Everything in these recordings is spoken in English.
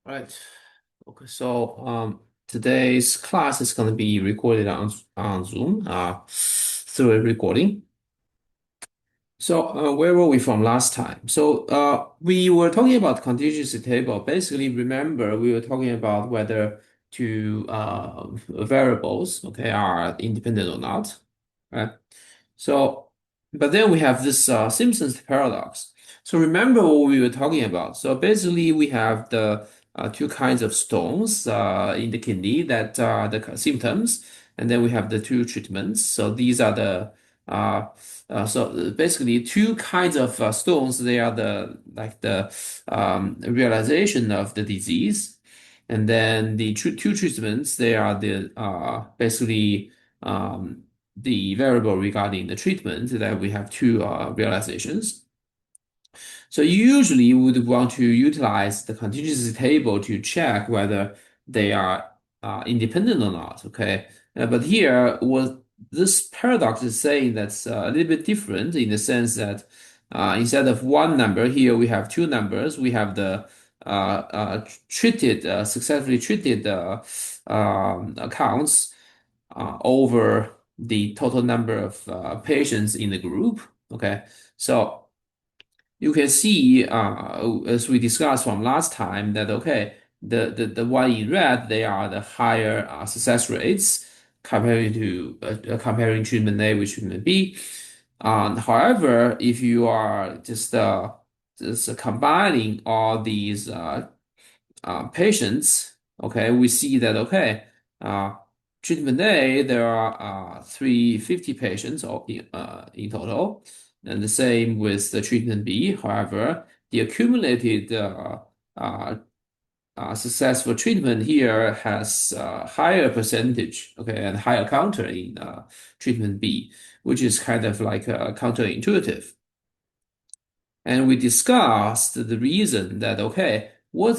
Right. Okay. Today's class is going to be recorded on Zoom through a recording. Where were we from last time? We were talking about contingency table. Basically, remember we were talking about whether two variables, okay, are independent or not, right? So, but then we have this Simpson's paradox. So remember what we were talking about. So basically, we have the two kinds of stones in the kidney that are the symptoms, and then we have the two treatments. So these are the uh, basically two kinds of stones. They are the like the realization of the disease, and then the two treatments. They are the basically. The variable regarding the treatment that we have two realizations. So usually you would want to utilize the contingency table to check whether they are independent or not. Okay, but here what this paradox is saying that's a little bit different in the sense that instead of one number here we have two numbers. We have the successfully treated accounts over the total number of patients in the group. Okay, so you can see, as we discussed from last time, that okay, the one in red, they are the higher success rates comparing treatment A with treatment B. However, if you are just combining all these patients, okay, we see that okay, uh, treatment A there are 350 patients in total, and the same with the treatment B. However, the accumulated uh, successful treatment here has higher percentage, okay, and higher counter in treatment B, which is kind of like counterintuitive. And we discussed the reason that, okay, what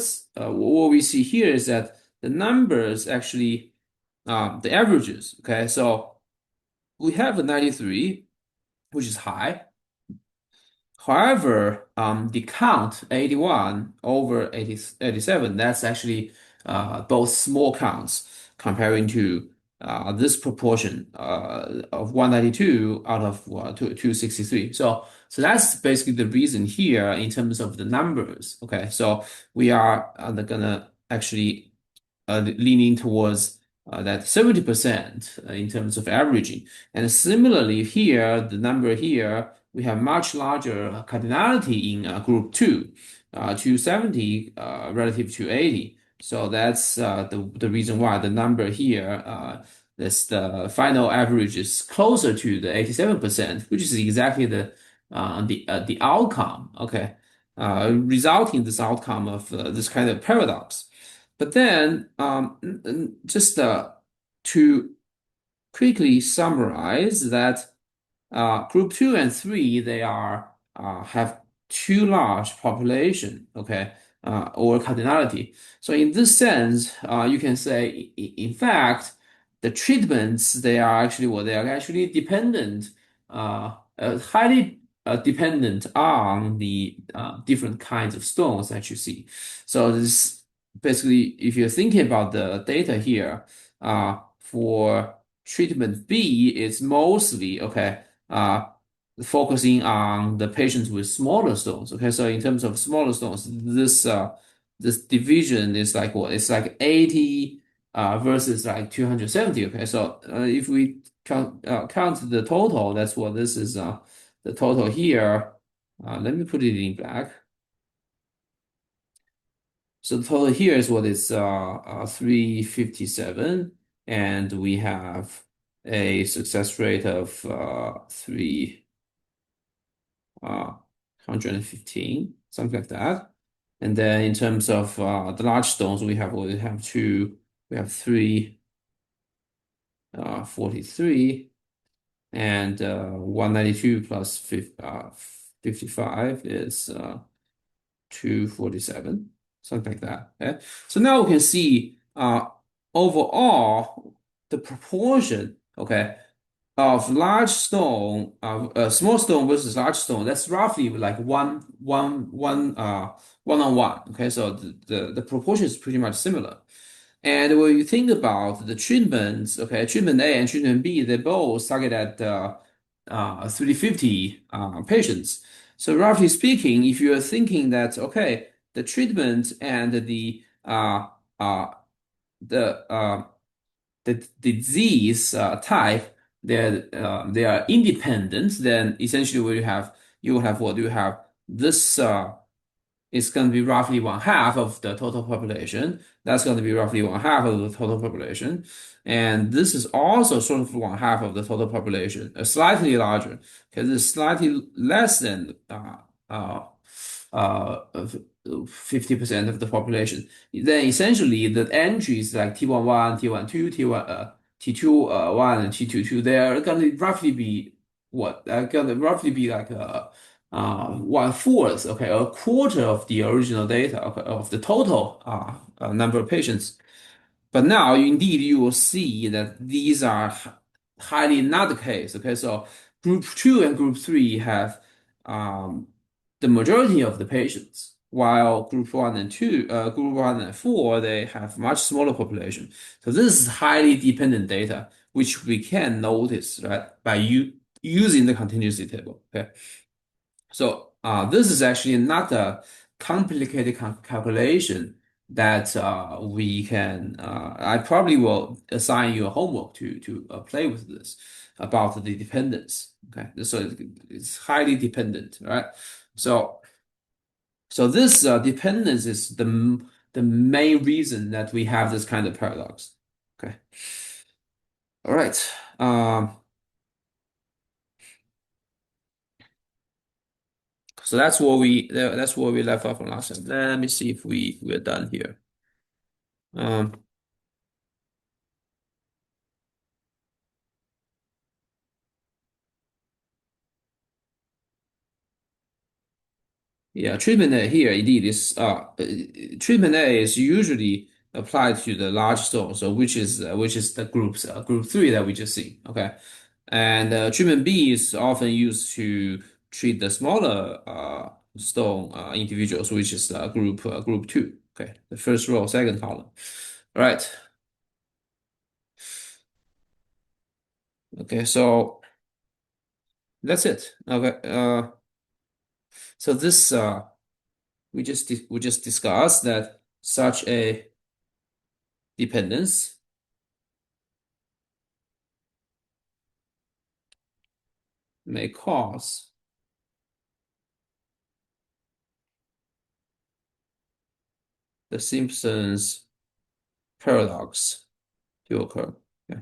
we see here is that the numbers actually, the averages, okay, so we have a 93, which is high. However, the count 81 over 87, that's actually both small counts comparing to this proportion of 192 out of 263. So that's basically the reason here in terms of the numbers. Okay, so we are gonna actually leaning towards that 70% in terms of averaging. And similarly here, the number here, we have much larger cardinality in group 2, 270 relative to 80. So that's the reason why the number here, this the final average is closer to the 87%, which is exactly the outcome, okay, resulting this outcome of this kind of paradox. But then, just to quickly summarize that group 2 and 3, they are have too large population, okay, or cardinality. So in this sense, you can say, in fact, the treatments they are actually what they are actually dependent, highly dependent on the different kinds of stones that you see. So this basically, if you're thinking about the data here, for treatment B, it's mostly okay uh, focusing on the patients with smaller stones. Okay, so in terms of smaller stones, this division is like what? It's like 80 versus like 270. Okay, so if we count the total, that's what this is. The total here. Let me put it in black. So the total here is what is 357, and we have a success rate of 315, something like that. And then in terms of the large stones, we have 343, and 192 plus 55 is 247, something like that. Okay. So now we can see overall the proportion, okay, of large stone, small stone versus large stone, that's roughly like one on one. Okay, so the proportion is pretty much similar. And when you think about the treatments, okay, treatment A and treatment B, they both target at 350 patients. So roughly speaking, if you're thinking that okay, the treatment and uh, the the disease type they are independent, then essentially what you have what you have this it's going to be roughly one half of the total population. That's going to be roughly one half of the total population. And this is also sort of one half of the total population, slightly larger, because it's slightly less than uh, 50% of the population. Then essentially the entries like T11, T12, T21, and T22, they're going to roughly be what? They're going to roughly be like one fourth, okay, a quarter of the original data, okay, of the total number of patients. But now, indeed, you will see that these are highly not the case. Okay, so group two and group three have um, the majority of the patients, while group one and four, they have much smaller population. So this is highly dependent data, which we can notice, right, by using the continuity table. Okay. So this is actually not a complicated calculation that we can. I probably will assign you a homework to play with this about the dependence. Okay, so it's highly dependent, right? So this dependence is the main reason that we have this kind of paradox. Okay, all right. So that's where we left off on last time. Let me see if we're done here. Um, Yeah, treatment A here indeed is treatment A is usually applied to the large stone, so which is the group three that we just see. Okay, and treatment B is often used to treat the smaller stone individuals, which is group two. Okay, the first row, second column. All right. Okay, so that's it. Okay. So this we just discussed that such a dependence may cause the Simpson's paradox to occur. Yeah.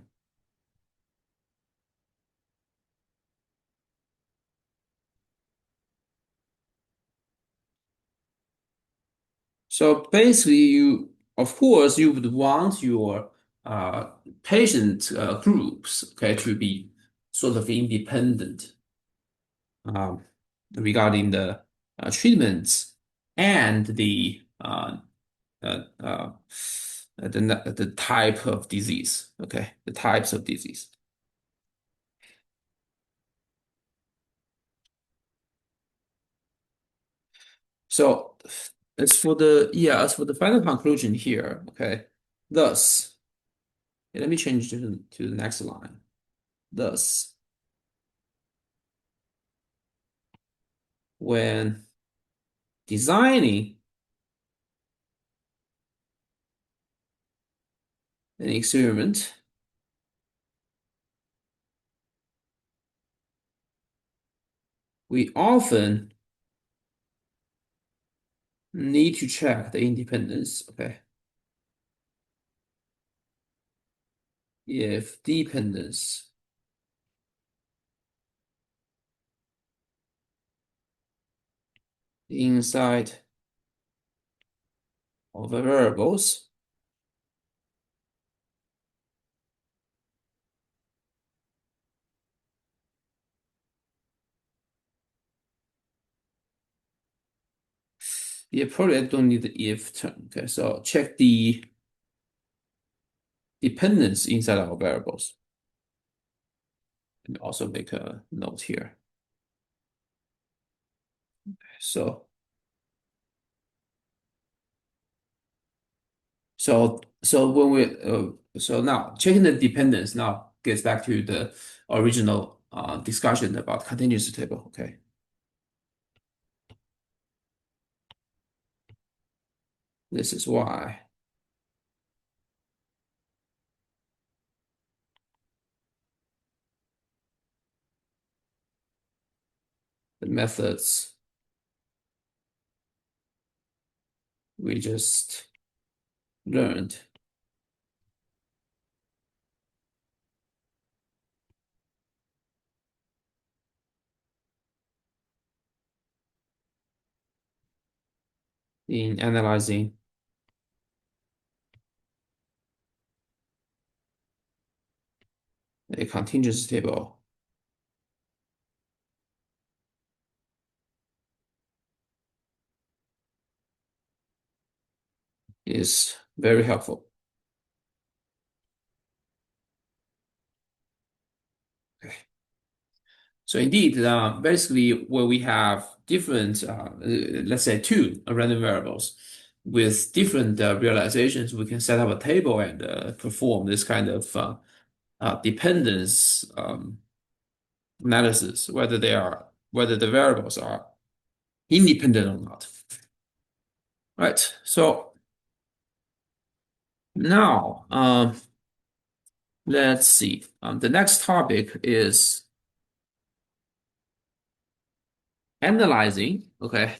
So basically, of course, you would want your uh, patient groups, okay, to be sort of independent um, regarding the treatments and uh, uh, the type of disease, okay, the types of disease. So as for the final conclusion here, okay, thus, let me change to the next line. Thus, when designing an experiment, we often need to check the independence, okay? If dependence inside of the variables, yeah, probably I don't need the if term, okay? So check the dependence inside our variables. And also make a note here. So so when we so now checking the dependence now gets back to the original discussion about continuous table. Okay, this is why the methods we just learned in analyzing a contingency table is very helpful. Okay. So indeed, basically, where we have different, let's say two random variables with different realizations, we can set up a table and perform this kind of dependence analysis, whether the variables are independent or not. Right. So now, let's see. The next topic is analyzing. Okay.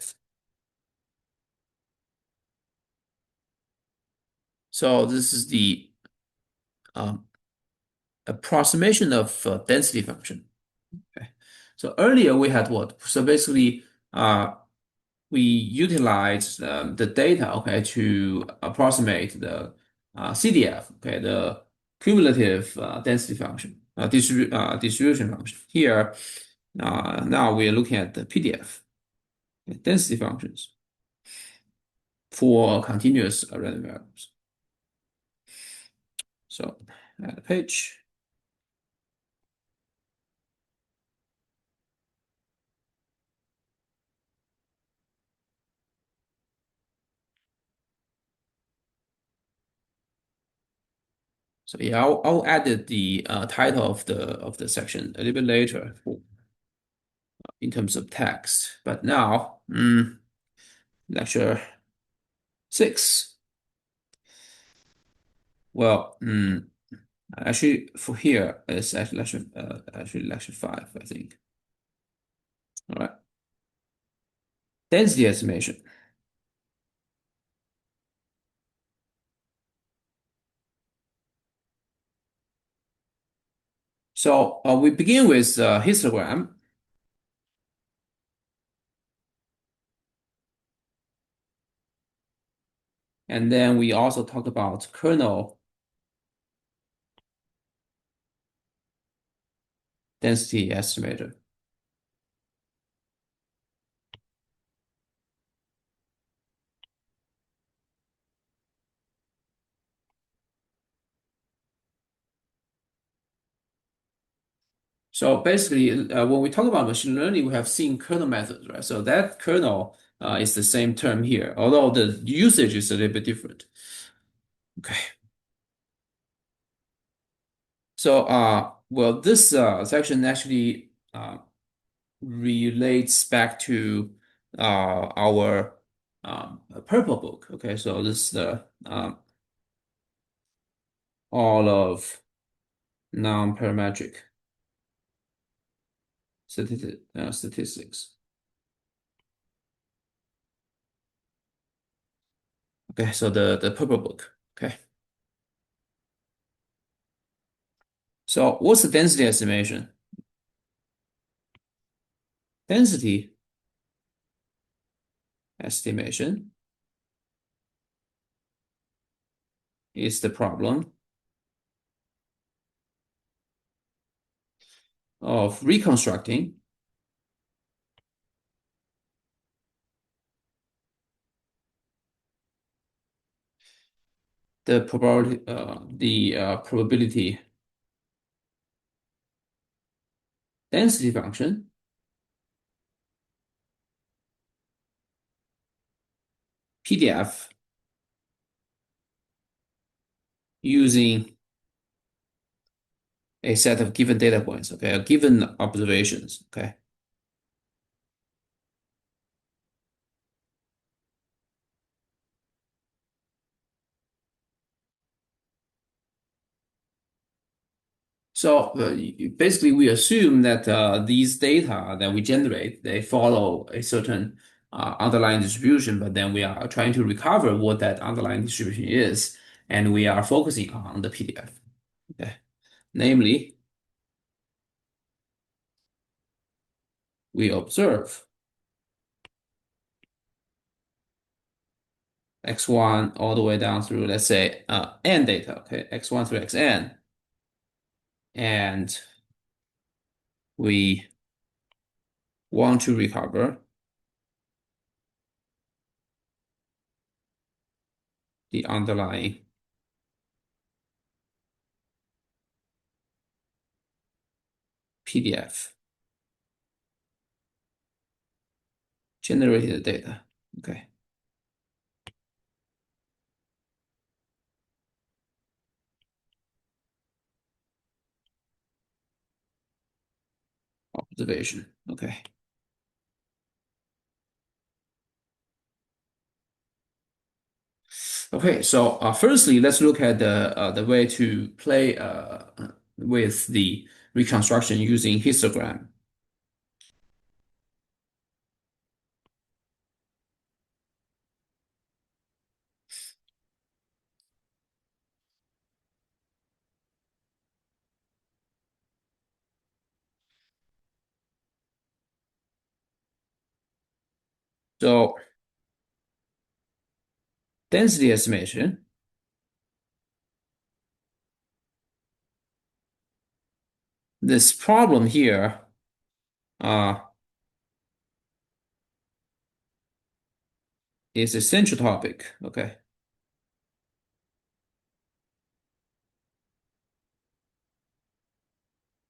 So this is the um, approximation of density function. Okay. So earlier we had what? So basically, we utilized the data, okay, to approximate the CDF, okay, the cumulative density function, distribution function. Here, now we are looking at the PDF, okay, density functions for continuous random variables. So, add a page. So yeah, I'll add the title of the section a little bit later in terms of text. But now, lecture 6. Well, actually, for here, it's actually lecture 5, I think. All right. Density estimation. So we begin with histogram, and then we also talk about kernel density estimator. So basically, when we talk about machine learning, we have seen kernel methods, right? So that kernel is the same term here, although the usage is a little bit different. Okay. So, well, this section actually relates back to our purple book. Okay, so this is the all of non-parametric statistics. Okay, so the purple book. Okay, so what's the density estimation? Density estimation is the problem of reconstructing the probability density function, PDF, using a set of given data points, okay, given observations, okay. So basically, we assume that these data that we generate, they follow a certain underlying distribution, but then we are trying to recover what that underlying distribution is, and we are focusing on the PDF. Okay. Namely, we observe x1 all the way down through, let's say, n data, okay, x1 through xn, and we want to recover the underlying PDF generated data. Okay. Observation. Okay. Okay, so firstly, let's look at the way to play with the reconstruction using histogram. So density estimation, this problem here uh, is a central topic. Okay,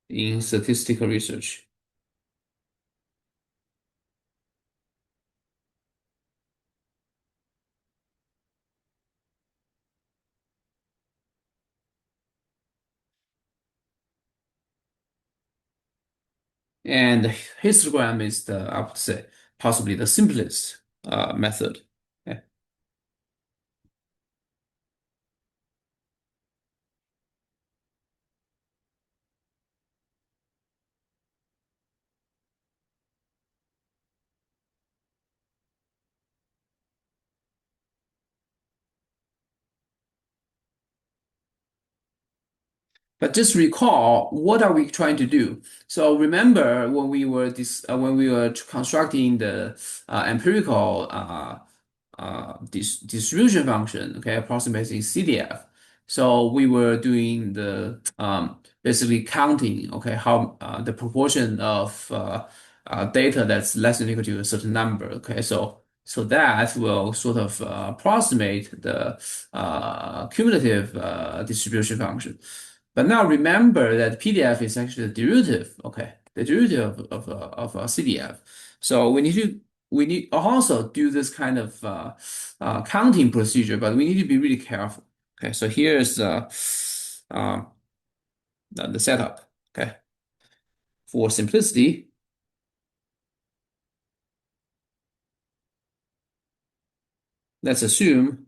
in statistical research. And histogram is I would say, possibly the simplest method. Okay. But just recall, what are we trying to do? So remember when we were constructing the empirical distribution function, okay, approximating CDF. So we were doing the basically counting, okay, how the proportion of data that's less than or equal to a certain number, okay. So that will sort of approximate the cumulative distribution function. But now remember that PDF is actually the derivative, okay, the derivative of CDF. So we need also do this kind of counting procedure, but we need to be really careful. Okay, so here's uh, the setup. Okay, for simplicity, let's assume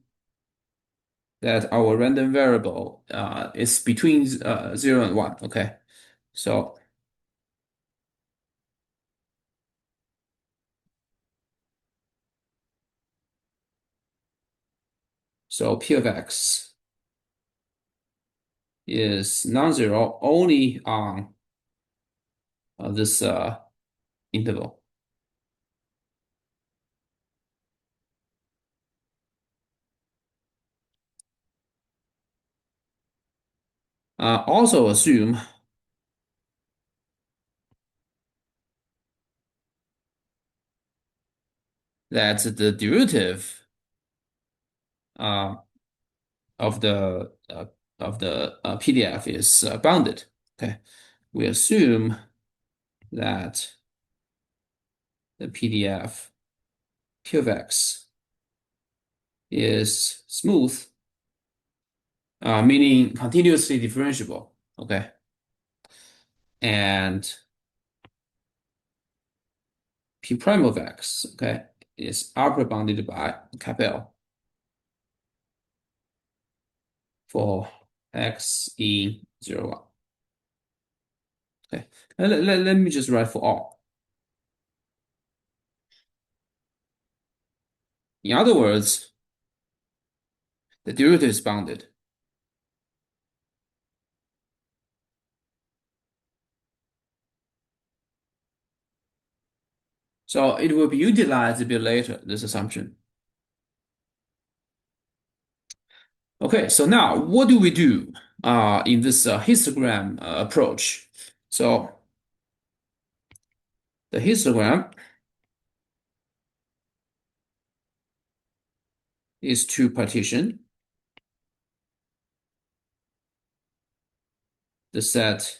that our random variable is between 0 and 1. Okay, so P of x is non-zero only on this interval. Also assume that the derivative uh, of the PDF is bounded. Okay, we assume that the PDF Q of x is smooth, meaning continuously differentiable, okay? And P prime of x, okay, is upper bounded by cap L for x in 0, 1. Okay, let me just write for all. In other words, the derivative is bounded. So it will be utilized a bit later, this assumption. Okay, so now what do we do in this histogram approach? So the histogram is to partition the set,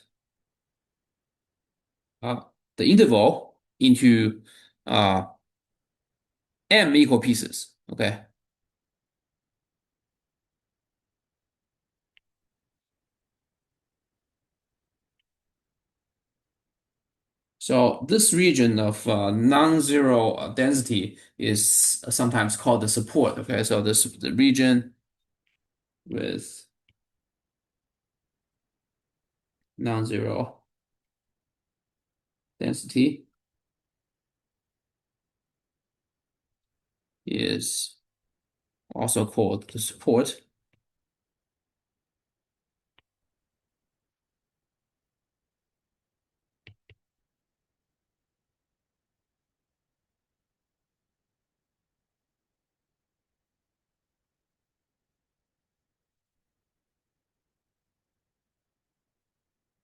uh, the interval into uh, m equal pieces. Okay, so this region of non-zero density is sometimes called the support. Okay, so this the region with non-zero density is also called the support.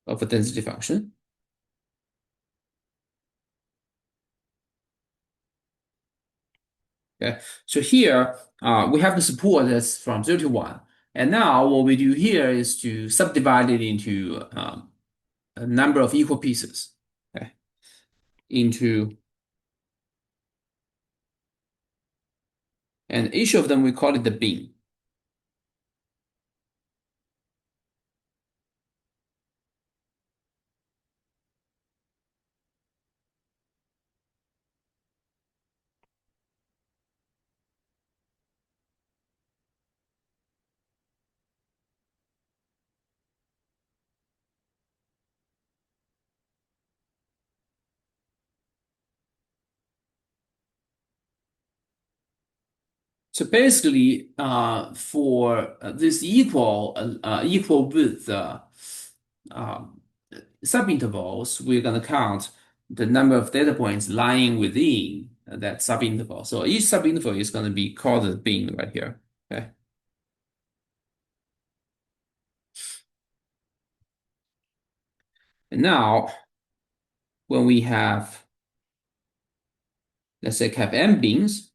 Of a density function. Okay, so here we have the support that's from 0 to 1. And now what we do here is to subdivide it into a number of equal pieces, okay, into, and each of them we call it the bin. So basically, for this equal width um, subintervals, we're going to count the number of data points lying within that subinterval. So each subinterval is going to be called a bin right here. Okay. And now, when we have, let's say, cap m bins,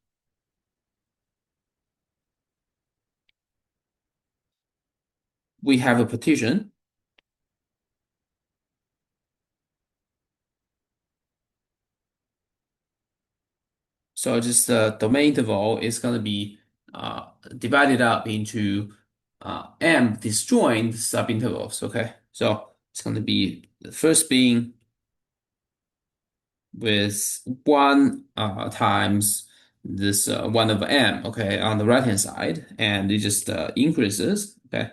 we have a partition. So just the domain interval is going to be divided up into m disjoint subintervals. Okay, so it's going to be the first being with 1 times this 1 over m. Okay, on the right hand side, and it just increases. Okay,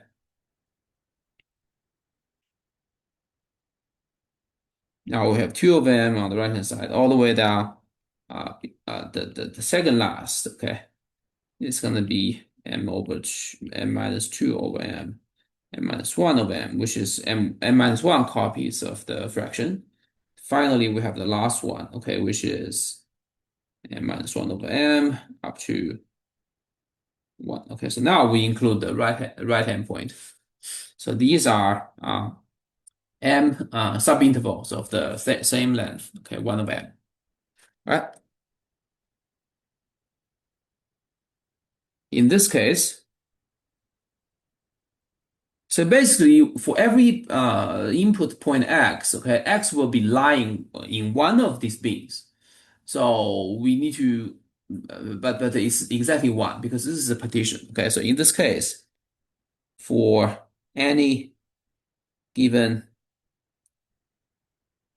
now we have 2 of m on the right hand side, all the way down. The second last. Okay. It's going to be m over m minus 2 over m minus 1 over m, which is m minus 1 copies of the fraction. Finally, we have the last one, okay, which is m minus 1 over m up to 1. Okay, so now we include the right hand point. So these are m subintervals of the same length, okay, 1 over m. Right? In this case, So basically, for every input point x, okay, x will be lying in one of these bins. So we need to, but it's exactly one because this is a partition. Okay, so in this case, for any given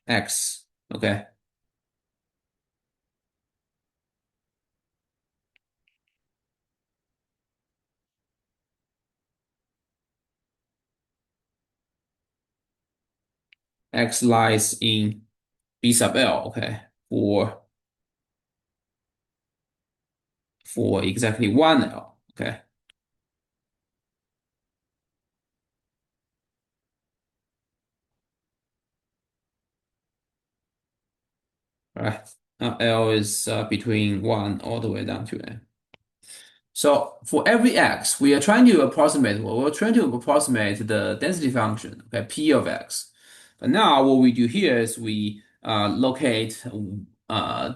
x, okay, x lies in B sub L. Okay, for exactly one L. Okay, all right. L is between one all the way down to n. So for every x, we are trying to approximate, well, we're trying to approximate the density function, okay, P of x. But now what we do here is we locate uh,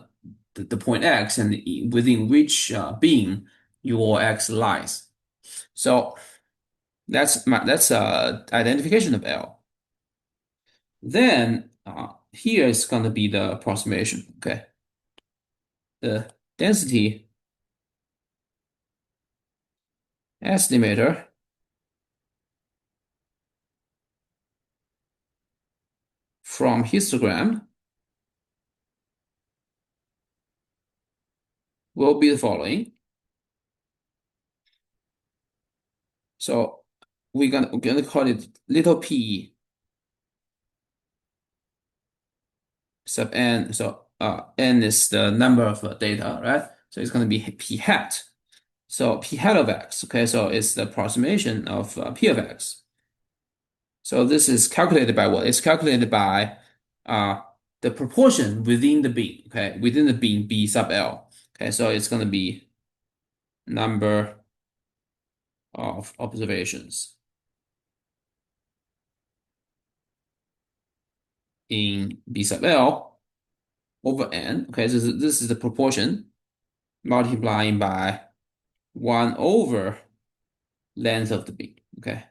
the point x and within which bin your x lies. So that's identification of L. Then here is going to be the approximation, okay? The density estimator from histogram will be the following. So we're gonna call it little p sub n. So n is the number of data, right? So it's gonna be p hat. So p hat of x. Okay, so it's the approximation of p of x. So this is calculated by what? It's calculated by uh the proportion within the bin. Okay, within the bin b sub l. Okay, so it's gonna be number of observations in b sub l over n. Okay, this is the proportion multiplying by 1 over length of the beam. Okay.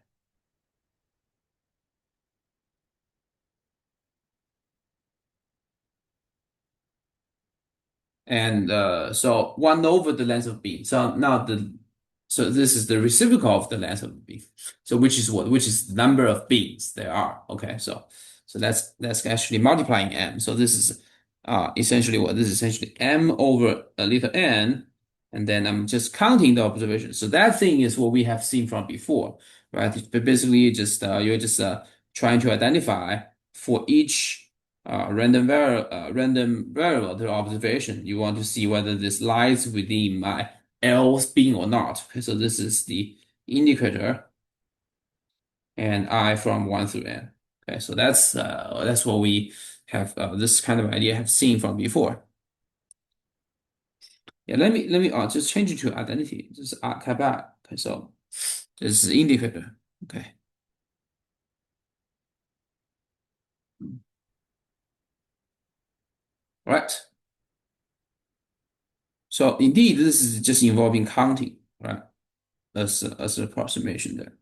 And so 1 over the length of beam. So this is the reciprocal of the length of the beam. So which is what? Which is the number of beams there are. Okay. So that's actually multiplying m. So this is essentially what? This is essentially m over a little n, and then I'm just counting the observations. So that thing is what we have seen from before, right? But basically just you're just trying to identify for each random variable to observation. You want to see whether this lies within my L bin or not. Okay, so this is the indicator and I from 1 through n. Okay, so that's what we have this kind of idea have seen from before. Yeah, let me just change it to identity. Just tab back. Okay, so this is indicator. Okay. All right. So indeed, this is just involving counting, right? As an approximation there.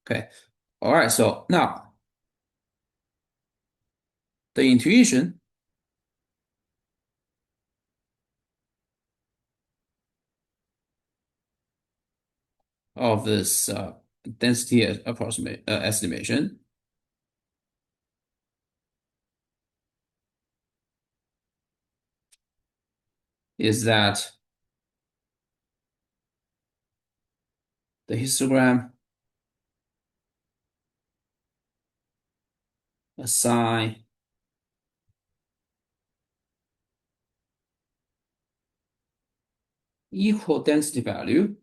Okay. All right. So now the intuition of this density approximate estimation is that the histogram assign equal density value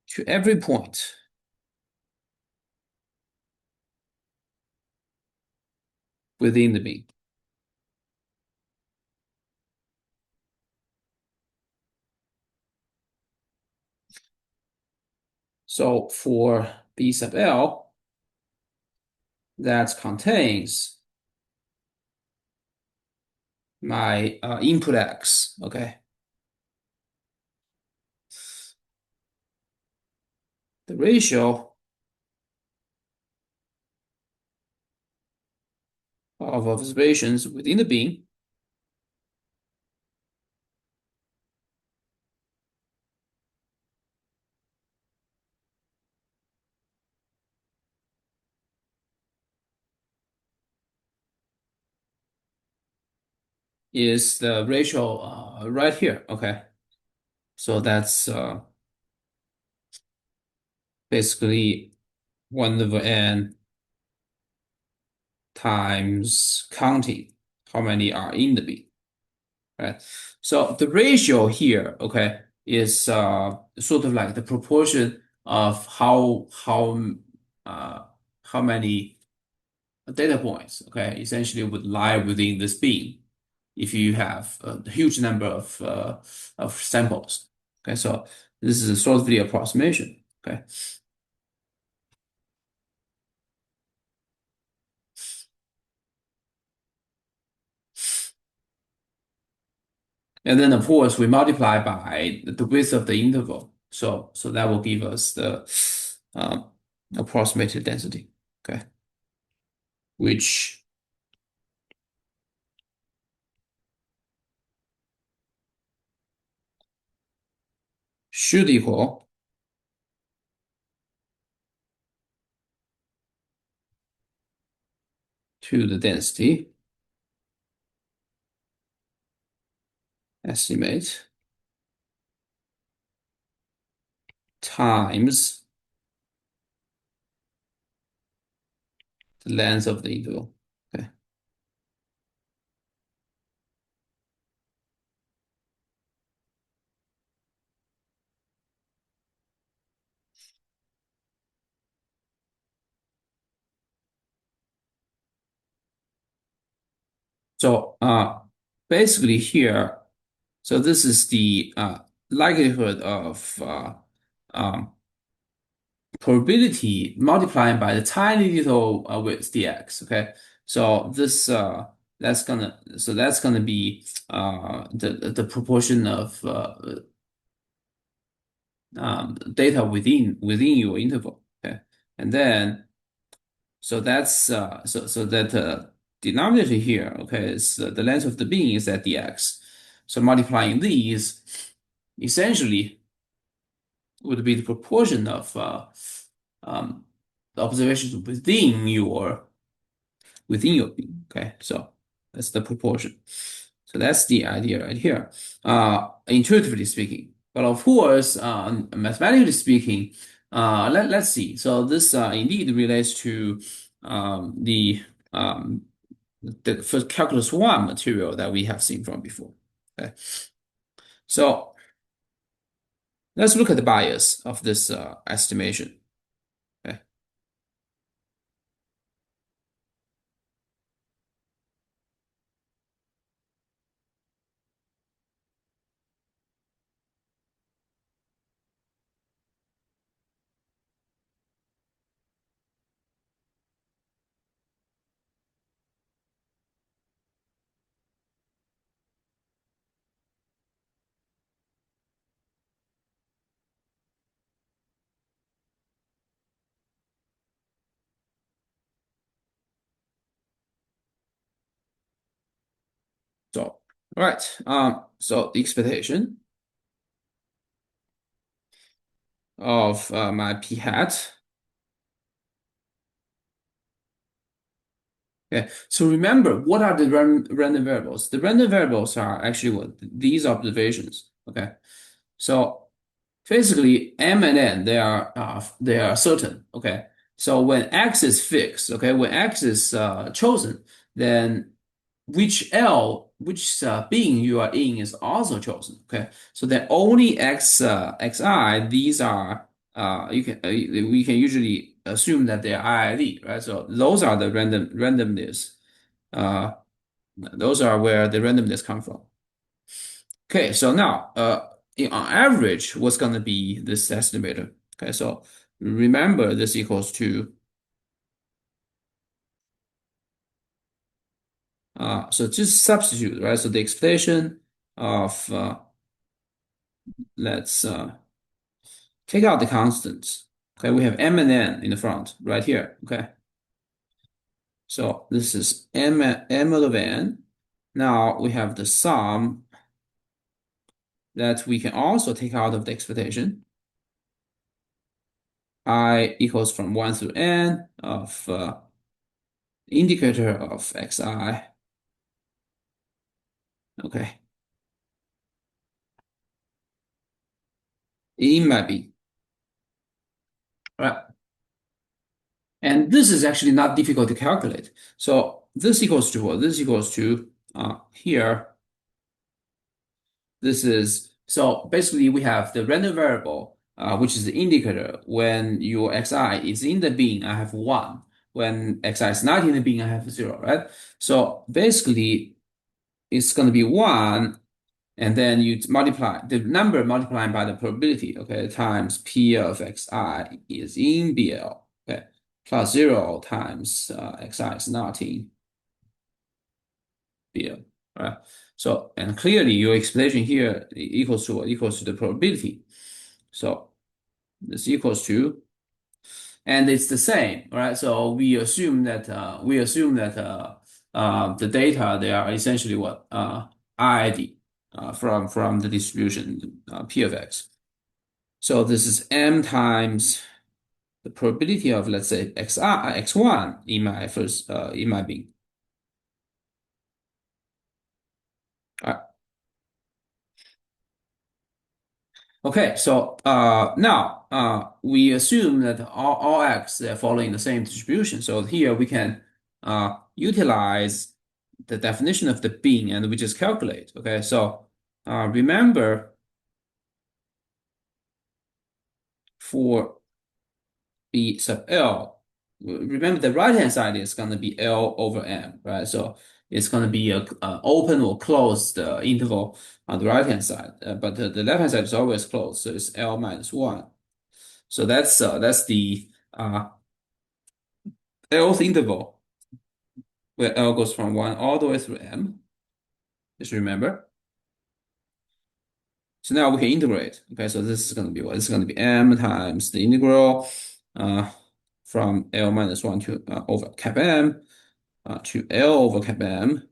to every point within the beam. So for B sub L, that contains my input X, okay? The ratio of observations within the beam is the ratio right here, okay? So that's basically 1 over n times counting how many are in the beam, right? So the ratio here, okay, is sort of like the proportion of uh, how many data points, okay, essentially would lie within this beam if you have a huge number of samples. Okay, so this is a sort of the approximation. Okay, and then of course we multiply by the width of the interval. So that will give us the um, approximated density. Okay, which should equal to the density estimate times the length of the interval. Okay. So basically here, so this is the likelihood of um, probability multiplying by the tiny little width dx. Okay, so this that's gonna be the proportion of data within your interval. Okay, and then so that denominator here, okay, is the length of the beam is at dx. So multiplying these essentially would be the proportion of um, the observations within your beam. Okay, so that's the proportion. So that's the idea right here, intuitively speaking. But of course, mathematically speaking, let's see. So this indeed relates to the first calculus one material that we have seen from before. Okay, so let's look at the bias of this estimation. Okay, so right, so the expectation of my p hat. Okay, so remember, what are the random variables? The random variables are actually what these observations. Okay, so basically M and N they are certain. Okay, so when X is fixed, okay, when X is chosen, then which being you are in is also chosen. Okay, so then only xi these are you can we can usually assume that they are IID, right? So those are the randomness. Uh, those are where the randomness come from. Okay, so now on average, what's gonna be this estimator? Okay, so remember this equals to so just substitute, right? So the expression of let's take out the constants. Okay, we have m and n in the front right here. Okay, so this is m of n. Now we have the sum that we can also take out of the expectation. I equals from 1 through n of indicator of xi. Okay, in my b. Right. And this is actually not difficult to calculate. So this equals to what? This equals to here. This is so basically we have the random variable, which is the indicator. When your xi is in the bin, I have 1. When xi is not in the bin, I have 0, right? So basically it's going to be 1, and then you multiply the number multiplied by the probability, okay, times p of xi is in BL, okay, plus 0 times xi is not in BL, right? So, and clearly your explanation here equals to what? Equals to the probability. So this equals to, and it's the same, right? So we assume that the data they are essentially what RID from the distribution P of x. So this is m times the probability of, let's say, x1 in my first in my bin. All right. Okay, so now we assume that all x they're following the same distribution. So here we can utilize the definition of the bin and we just calculate. Okay, so remember for B sub L, remember the right hand side is going to be L over M, right? So it's going to be a open or closed interval on the right hand side, but the left hand side is always closed, so it's L minus 1. So that's the Lth interval where L goes from 1 all the way through M. Just remember. So now we can integrate. Okay, so this is going to be what? It's going to be M times the integral uh, from L minus 1 to over cap M to L over cap M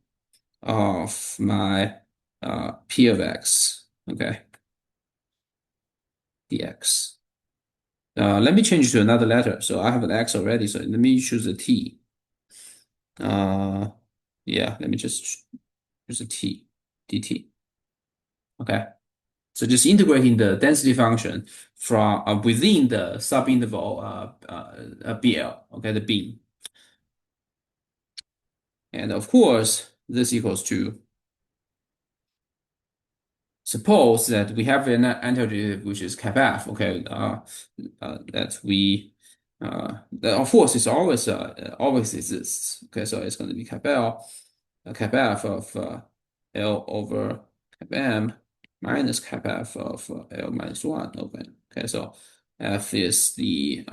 of my P of x, okay, dx. Let me change to another letter. So I have an x already, so let me choose a t. Yeah, let me just choose a t, dt. Okay, so just integrating the density function from within the subinterval BL, okay, the bin. And of course, this equals to, suppose that we have an antiderivative which is cap f, okay, that we that of course it's always exists. Okay, so it's going to be cap L, cap f of L over cap M minus cap f of L minus 1 over M. Okay, so f is the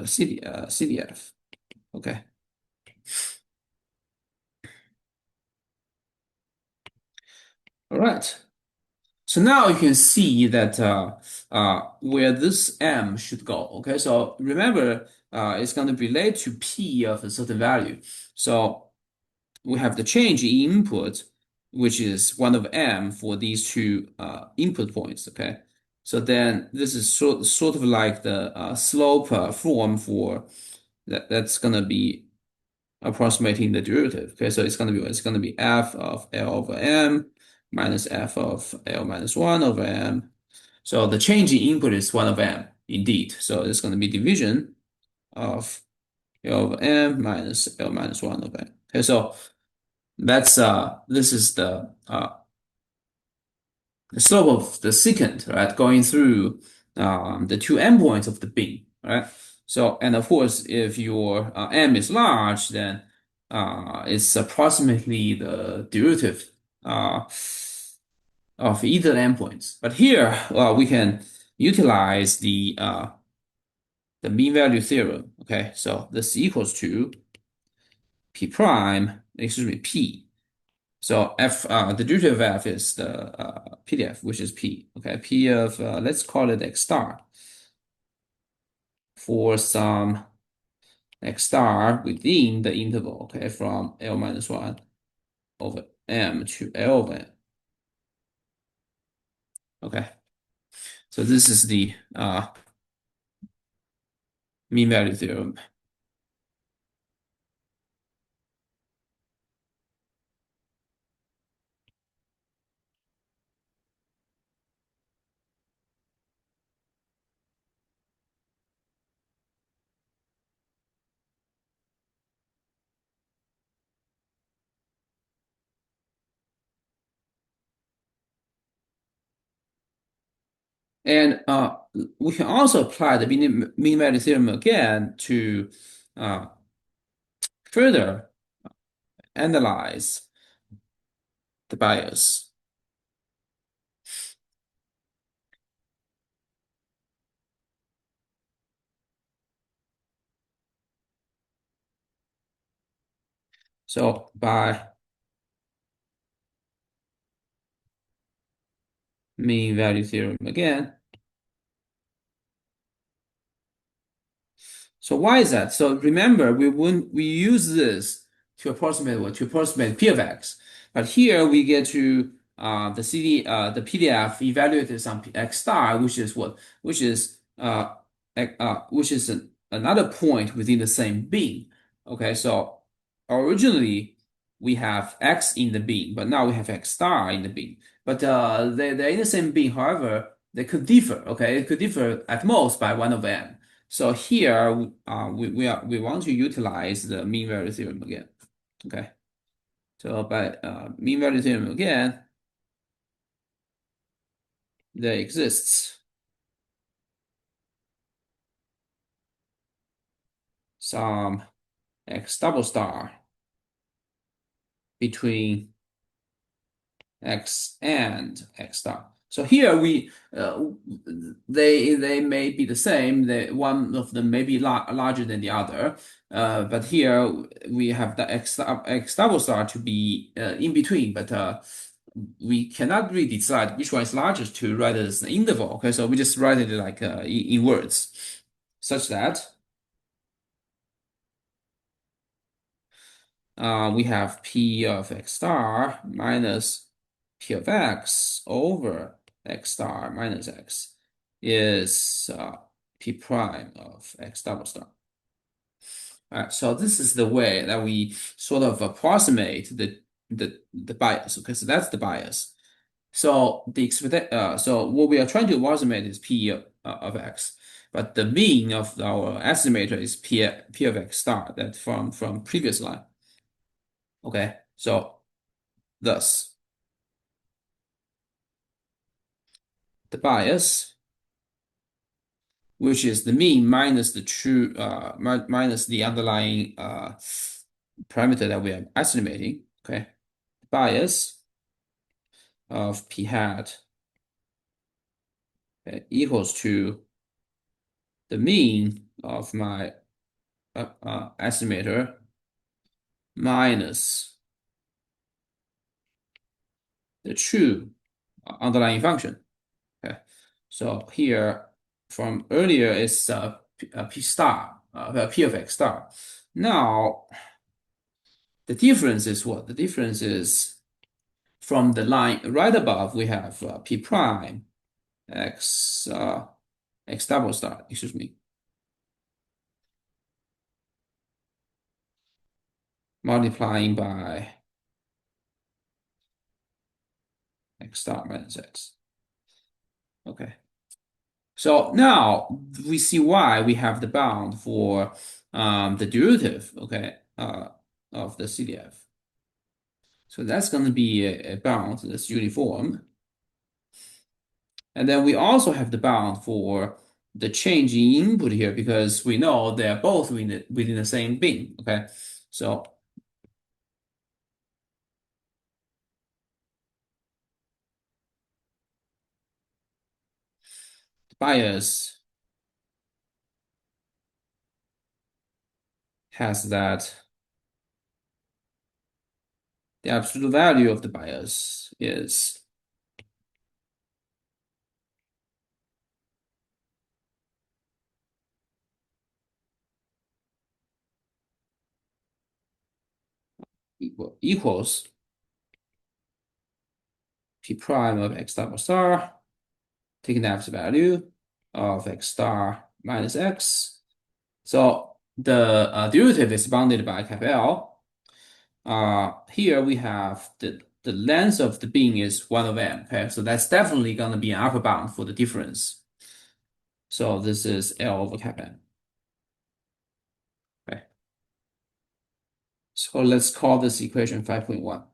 CDF. Okay. All right. So now you can see that where this m should go. Okay, so remember it's going to relate to p of a certain value. So we have the change in input, which is 1 of m for these two input points. Okay, so then this is sort of like the slope form for that's going to be approximating the derivative. Okay, so it's gonna be f of L over m minus f of L minus 1 over m. So the change in input is 1 of m, indeed. So it's gonna be division of L over m minus L minus 1 over m. Okay, so that's this is the slope of the secant, right, going through the two endpoints of the bin, right? So, and of course, if your m is large, then it's approximately the derivative of either endpoints. But here, we can utilize the mean value theorem. Okay, so this equals to p prime, excuse me, p. So f, the derivative of f is the PDF, which is p. Okay, p of let's call it x star for some x star within the interval. Okay, from L minus one over m to L of n. Okay, so this is the mean value theorem. And we can also apply the mean value theorem again to uh, further analyze the bias. So by mean value theorem again. So why is that? So remember, we use this to approximate what? To approximate p of x. But here we get to the PDF evaluated some x star, which is what? Which is another point within the same beam. Okay, so originally we have x in the beam, but now we have x star in the beam. But they're in the same beam. However, they could differ. Okay, it could differ at most by one of n. So here we want to utilize the mean value theorem again. Okay. So by mean value theorem again, there exists some x double star between x and x star. So here they may be the same. One of them may be larger than the other. But here we have the x double star to be in between. But we cannot really decide which one is largest to write as an interval. Okay, so we just write it like in words, such that we have p of x star minus p of x over x star minus x is p prime of x double star. All right, so this is the way that we sort of approximate the bias. Okay, so that's the bias. So so what we are trying to approximate is p of x, but the mean of our estimator is p of x star. That from previous line. Okay, so thus the bias, which is the mean minus the true minus the underlying parameter that we are estimating. Okay, bias of p hat, okay, equals to the mean of my estimator minus the true underlying function. Okay, so here from earlier is p star, p of x star. Now the difference is what? The difference is from the line right above we have p prime x x double star. Excuse me, multiplying by x star minus x. Okay. So now we see why we have the bound for the derivative, okay, of the CDF. So that's going to be a bound that's uniform. And then we also have the bound for the change in input here because we know they're both within the same bin, okay? So bias has that the absolute value of the bias is equals p prime of x double star, taking the absolute value of x star minus x. So the derivative is bounded by cap L. Here we have the length of the beam is 1 of m. Okay, so that's definitely going to be an upper bound for the difference. So this is L over cap m. Okay, so let's call this equation 5.1.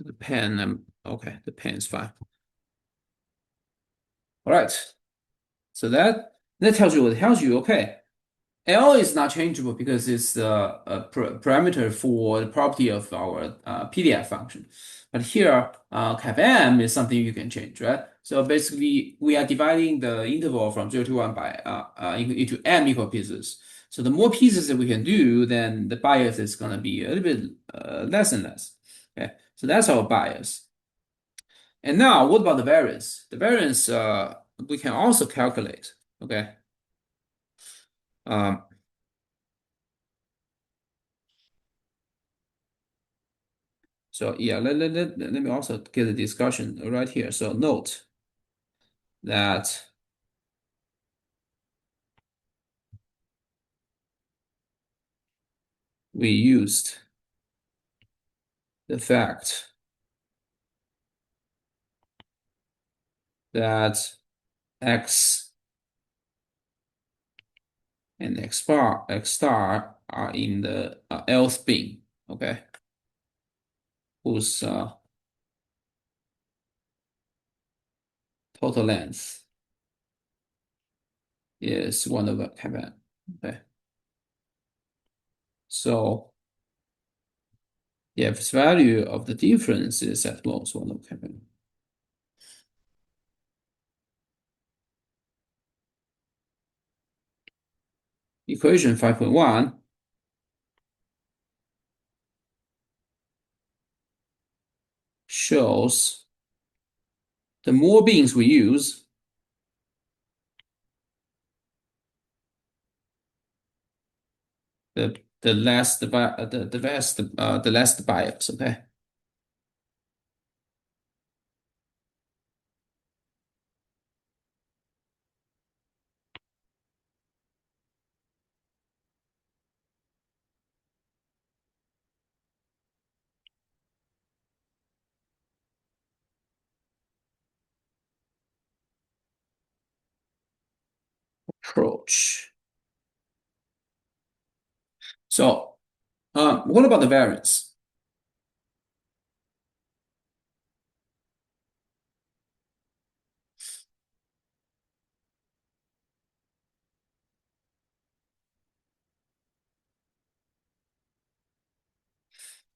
The pen, okay, the pen is fine. All right, so that tells you what it tells you. Okay, L is not changeable because it's a parameter for the property of our PDF function. But here, cap m is something you can change, right? So basically, we are dividing the interval from 0 to 1 by into m equal pieces. So the more pieces that we can do, then the bias is going to be a little bit less and less. Okay, so that's our bias. And now, what about the variance? The variance we can also calculate. Okay. Um, So yeah, let me also get a discussion right here. So note that we used the fact that x and x star are in the L spin, okay, whose total length is 1 over kappa n. Okay, so the F's value of the difference is at most 1 over kappa n. Equation 5.1 shows the more beams we use, the less the less the bias. Okay, approach. So, what about the variance?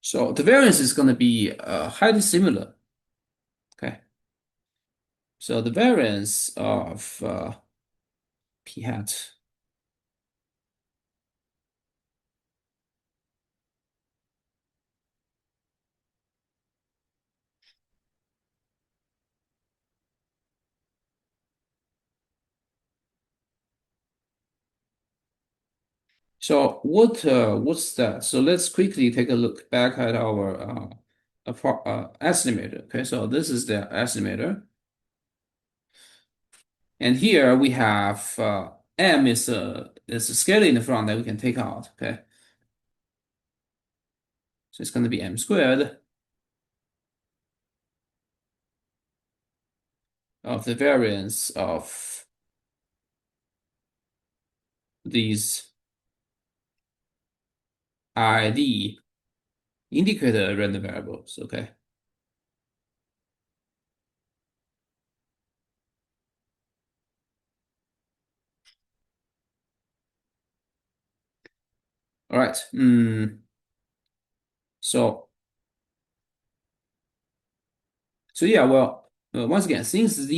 So the variance is going to be highly similar. Okay, so the variance of p hat. So what's that? So let's quickly take a look back at our estimator. Okay, so this is the estimator, and here we have m is a scalar in the front that we can take out. Okay, so it's going to be m squared of the variance of these ID indicator random variables. Okay, All right. So yeah. Well, once again, since let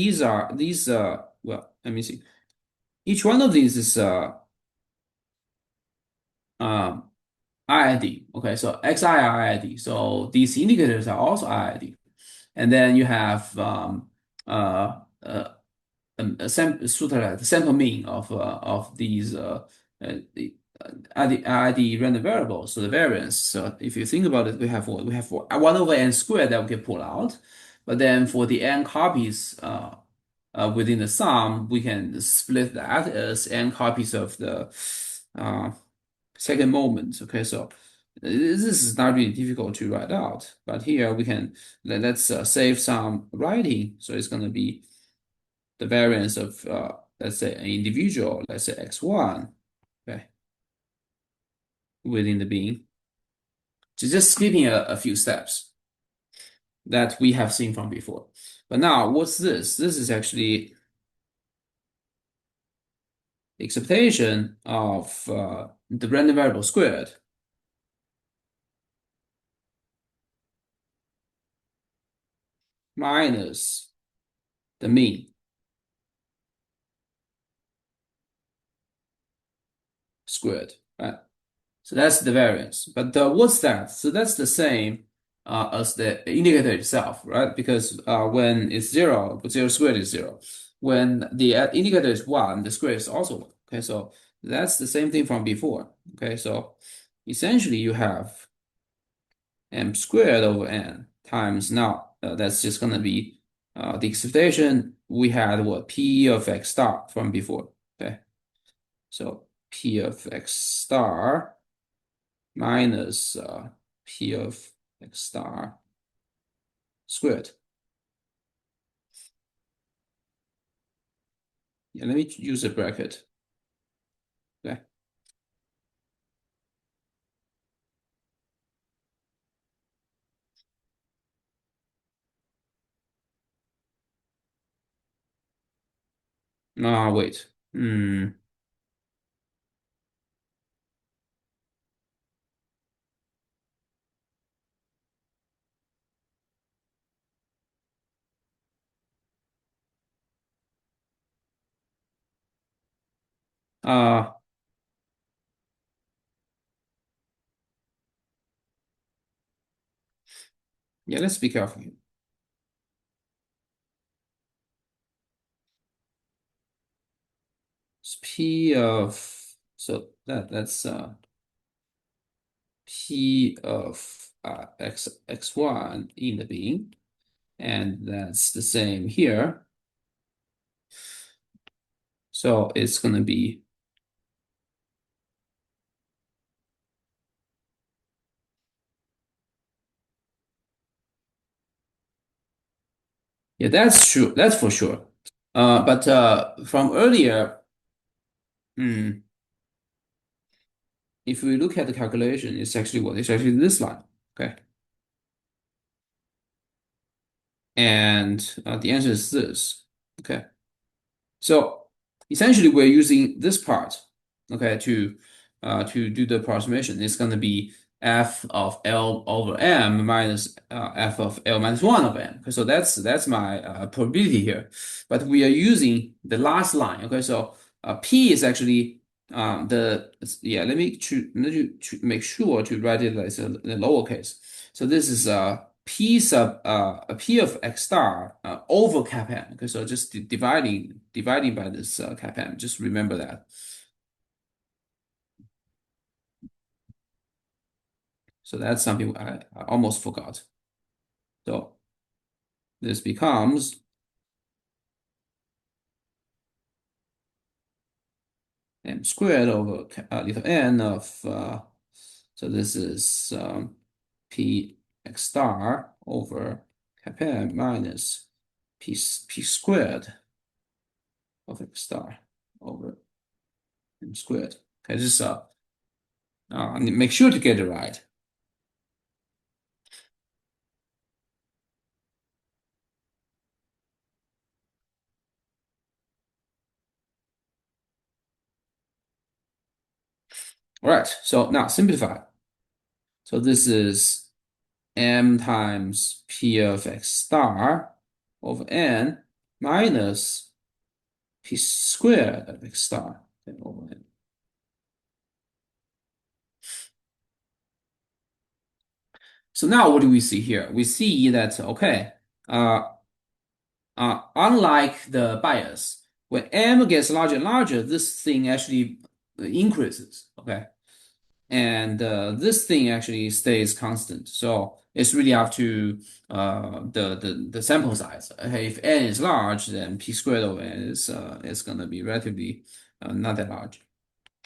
me see. Each one of these is um IID. Okay, so XI are IID. So these indicators are also IID. And then you have uh, uh, sort of like the sample mean of these the ID random variables, so the variance. So if you think about it, we have 1/n squared that we can pull out, but then for the n copies within the sum, we can split that as n copies of the uh, second moment. Okay, so this is not really difficult to write out, but here we can let's save some writing. So it's going to be the variance of let's say an individual, let's say x1, okay, within the being. So just skipping a few steps that we have seen from before. But now what's this? This is actually the expectation of the random variable squared minus the mean squared, right? So that's the variance. But what's that? So that's the same as the indicator itself, right? Because when it's zero, zero squared is zero. When the indicator is one, the square is also one. Okay, so that's the same thing from before. Okay, so essentially you have m squared over n times now that's just going to be the expectation we had what p of x star from before. Okay, so p of x star minus p of x star squared. Yeah, let me use a bracket. Okay. Ah, wait. Uh, yeah, let's be careful here. It's p of so that's p of x1 in the being, and that's the same here. So it's gonna be yeah, that's true. That's for sure. But from earlier, hmm, if we look at the calculation, it's actually what? It's actually this line. Okay. And the answer is this. Okay. So essentially, we're using this part, okay, to do the approximation. It's going to be f of L over m minus f of L minus one of m. Okay, so that's my probability here. But we are using the last line. Okay, so p is actually the yeah. Let you make sure to write it as a lowercase. So this is a p of x star over cap m. Okay, so just dividing by this cap m. Just remember that. So that's something I almost forgot. So this becomes m squared over little n of so this is p x star over cap m minus p squared of x star over m squared. Okay, just make sure to get it right. All right, so now simplify. So this is m times p of x star over n minus p squared of x star over n. So now what do we see here? We see that, okay, uh, unlike the bias, when m gets larger and larger, this thing actually increases, okay? And this thing actually stays constant. So it's really up to the sample size. Okay, if n is large, then p squared over n is going to be relatively not that large.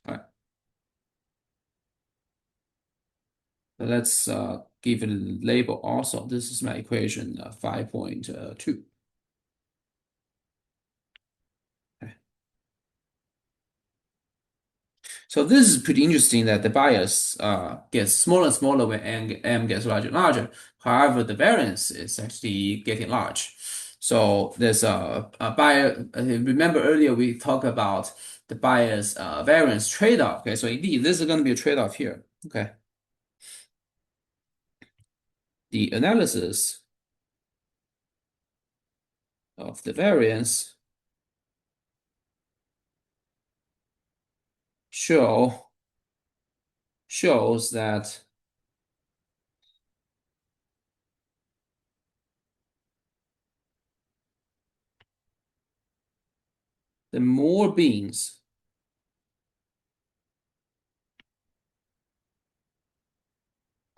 All right, so let's give it a label also. This is my equation 5.2. So this is pretty interesting that the bias gets smaller and smaller when m gets larger and larger. However, the variance is actually getting large. So there's a bias. Remember earlier we talked about the bias variance trade-off. Okay, so indeed this is going to be a trade-off here. Okay, the analysis of the variance show shows that the more beans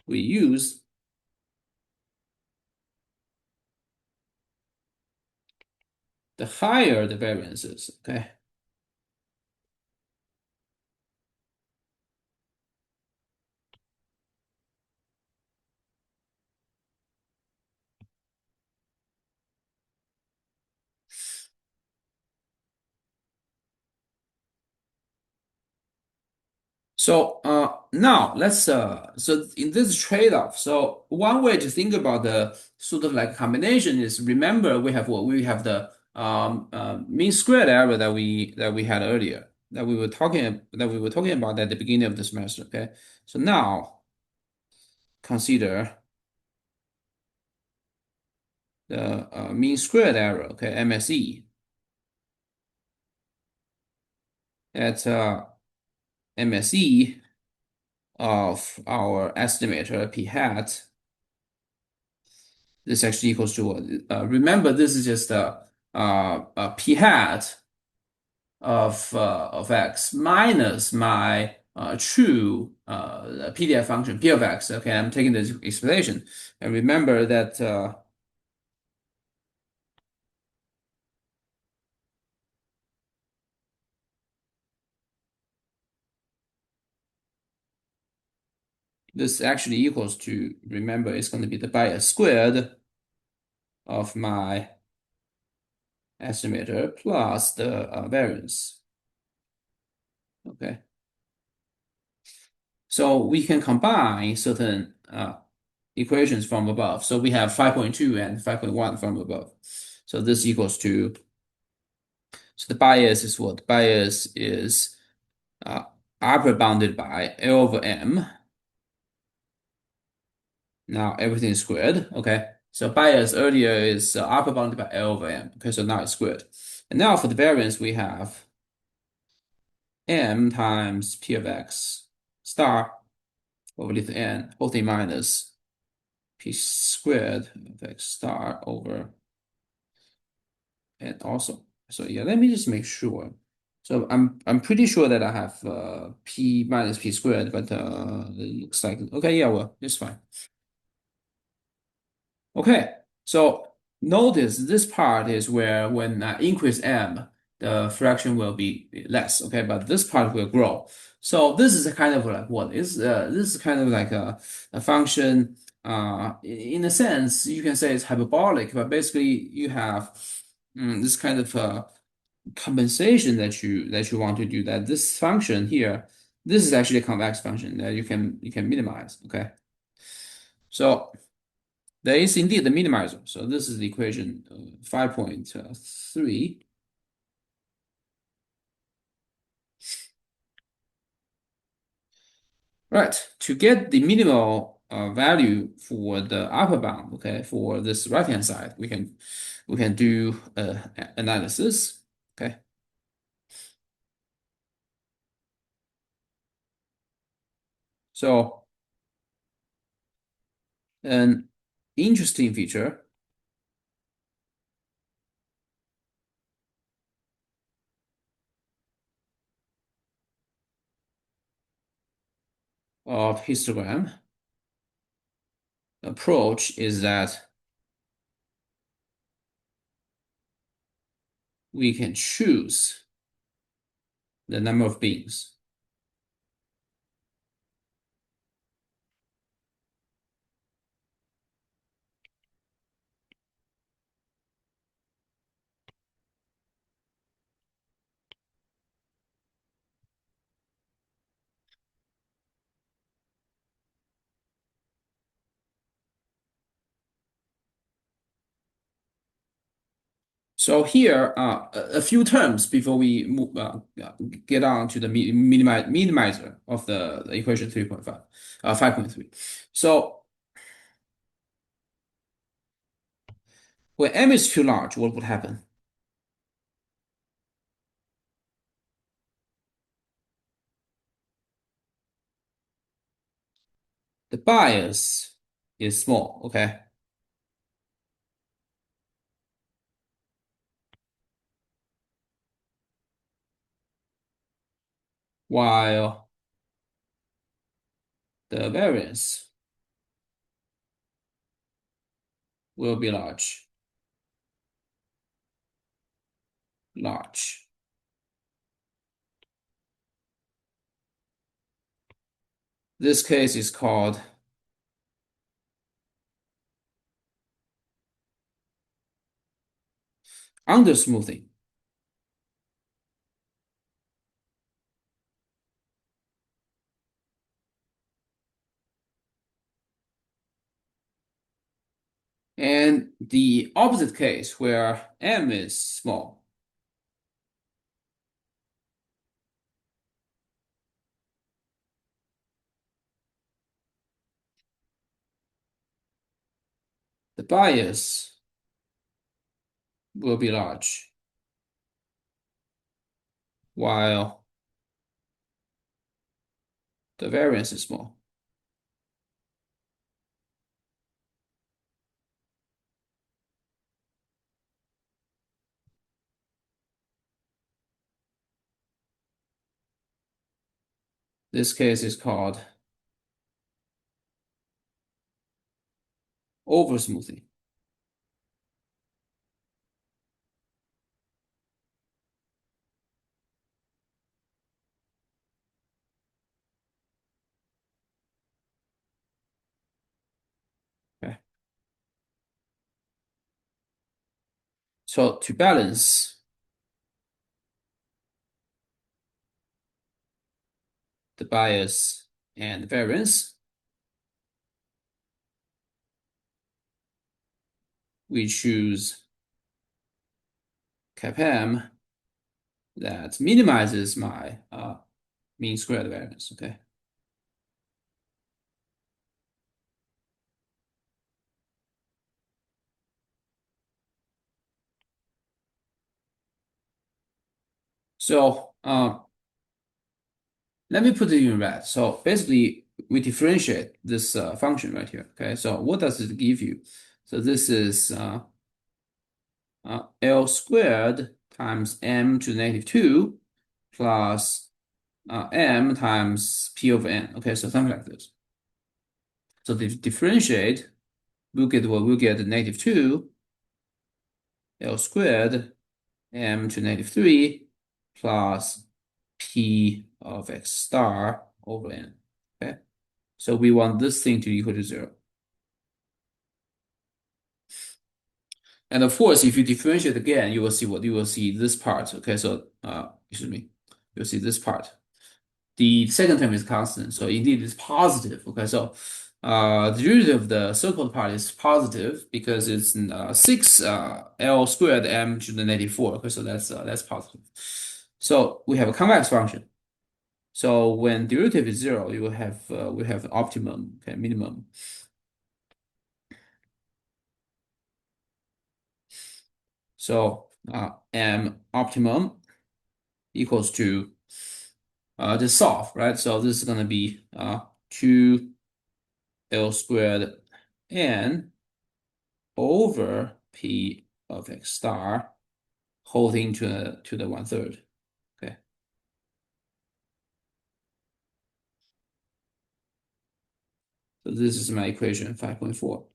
we use, the higher the variance is. Okay. So now let's so in this trade-off, so one way to think about the sort of like combination is remember we have what we have the mean squared error that we had earlier that we were talking about at the beginning of the semester. Okay, so now consider the mean squared error. Okay, MSE at MSE of our estimator p hat. This actually equals to what? Remember, this is just a p hat of x minus my true PDF function p of x. Okay, I'm taking this explanation, and remember that this actually equals to, remember, it's going to be the bias squared of my estimator plus the variance. Okay, so we can combine certain equations from above. So we have 5.2 and 5.1 from above. So this equals to, so the bias is what? The bias is uh, upper bounded by L over M. Now everything is squared. Okay. So bias earlier is upper bounded by L over M. Okay. So now it's squared. And now for the variance, we have M times P of X star over little n, whole thing minus P squared of X star over and also. So yeah, let me just make sure. So I'm pretty sure that I have p minus p squared, but it looks like okay, yeah, well, it's fine. Okay, so notice this part is where when I increase m, the fraction will be less. Okay, but this part will grow. So this is a kind of like what is this is kind of like a function. In a sense, you can say it's hyperbolic, but basically you have this kind of compensation that you want to do that this function here, this is actually a convex function that you can minimize. Okay, so there is indeed the minimizer. So this is the equation 5.3. Right. To get the minimal value for the upper bound, okay, for this right-hand side, we can do analysis. Okay. So an interesting feature of histogram approach is that we can choose the number of beans. So here, a few terms before we move, get on to the minimizer of the equation 3.5, 5.3. So when m is too large, what would happen? The bias is small, okay? While the variance will be large, large. This case is called undersmoothing. And the opposite case where m is small, the bias will be large, while the variance is small. This case is called oversmoothing. Okay. So to balance the bias and variance, we choose CAPM that minimizes my mean squared variance. Okay. So let me put it in red. So basically, we differentiate this function right here. Okay. So what does it give you? So this is L squared times m to the negative 2 plus m times p over n. Okay, so something like this. So if differentiate, we'll get what? We'll get negative 2 L squared m to negative 3 plus p of x star over n. Okay, so we want this thing to equal to 0. And of course, if you differentiate again, you will see what? You will see this part. Okay, so excuse me, you'll see this part. The second term is constant, so indeed it's positive. Okay, so the derivative of the circled part is positive because it's 6 L squared m to the negative 4. Okay, so that's positive. So we have a convex function. So when derivative is zero, you will have we have optimum, okay, minimum. So m optimum equals to the solve, right? So this is going to be 2L squared n over P of x star whole thing to the one third. Okay. So this is my equation 5.4.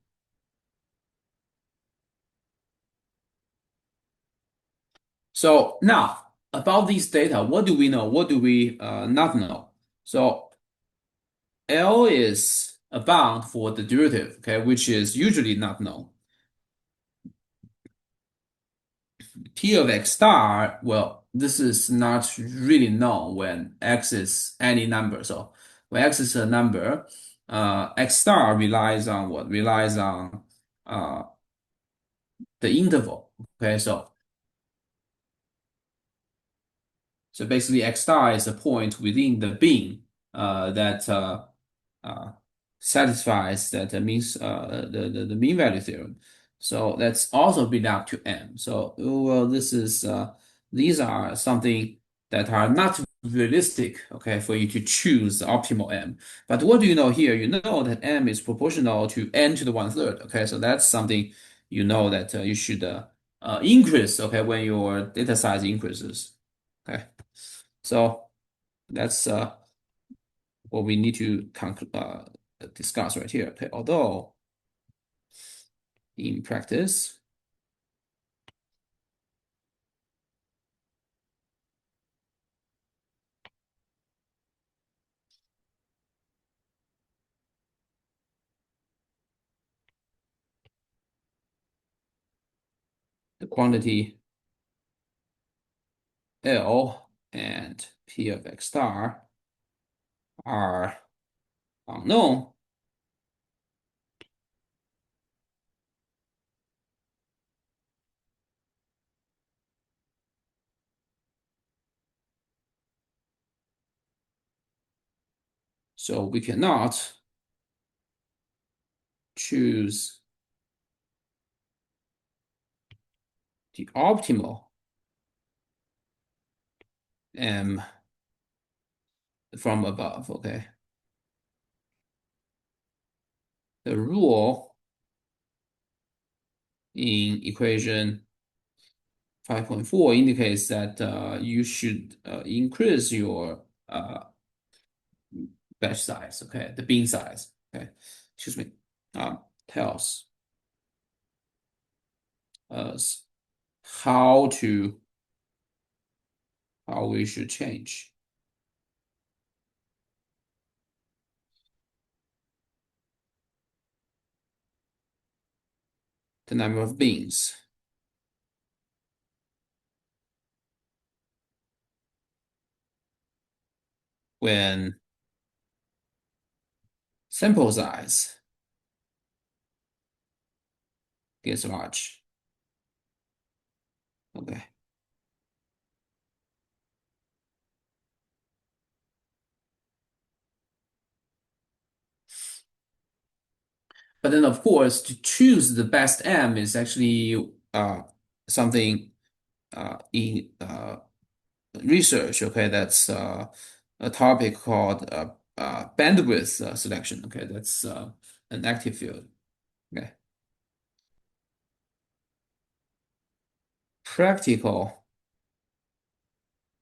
So now about these data, what do we know? What do we not know? So L is a bound for the derivative, okay, which is usually not known. P of x star, well, this is not really known when x is any number. So when x is a number, x star relies on what? Relies on uh, the interval. Okay, so basically x star is a point within the bin that uh, satisfies that means the mean value theorem. So that's also belong to M. So well, this is these are something that are not realistic, okay, for you to choose the optimal M. But what do you know here? You know that M is proportional to n to the one third. Okay, so that's something you know that you should increase. Okay, when your data size increases. Okay, so that's what we need to discuss right here. Okay, although in practice, the quantity L and P of x star are unknown, so we cannot choose the optimal M from above. Okay, the rule in equation 5.4 indicates that you should increase your batch size, okay, the bin size, okay, excuse me, tells us how to how we should change the number of bins when sample size gets large. Okay. But then, of course, to choose the best M is actually something in research. Okay, that's a topic called bandwidth selection. Okay, that's an active field. Okay, practical